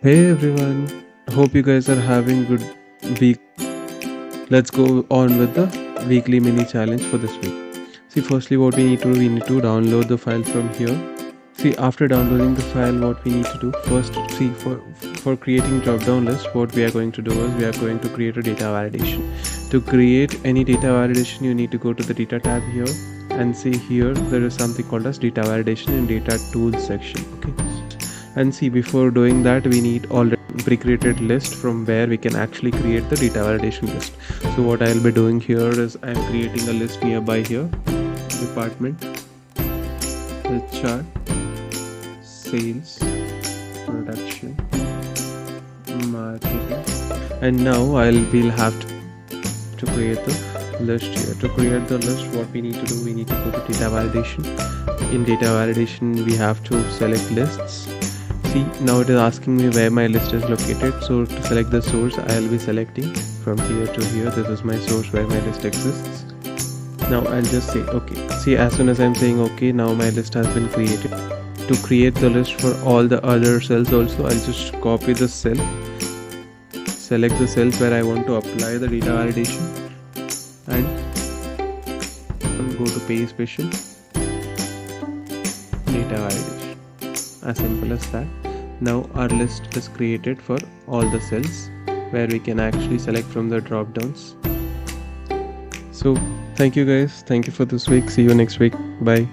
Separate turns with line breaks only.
Hey everyone, hope you guys are having good week. Let's go on with the weekly mini challenge for this week. See, firstly what we need to do, we need to download the file from here. See, after downloading the file, what we need to do first, see, for creating drop down list, what we are going to do is we are going to create a data validation. To create any data validation, you need to go to the data tab here and see here there is something called as data validation in data tools section. Okay, and see, before doing that we need already pre-created list from where we can actually create the data validation list. So what I'll be doing here is I'm creating a list nearby here: department, HR, sales, production, marketing, and now we'll have to create the list here. To create the list, what we need to do, we need to go to data validation. In data validation we have to select lists. See, now it is asking me where my list is located. So to select the source, I'll be selecting from here to here. This is my source where my list exists. Now I'll just say okay. See, as soon as I'm saying okay, now my list has been created. To create the list for all the other cells also, I'll just copy the cell, select the cells where I want to apply the data validation, and go to pay special data validation. As simple as that. Now our list is created for all the cells where we can actually select from the drop downs. So thank you guys, thank you for this week. See you next week. Bye.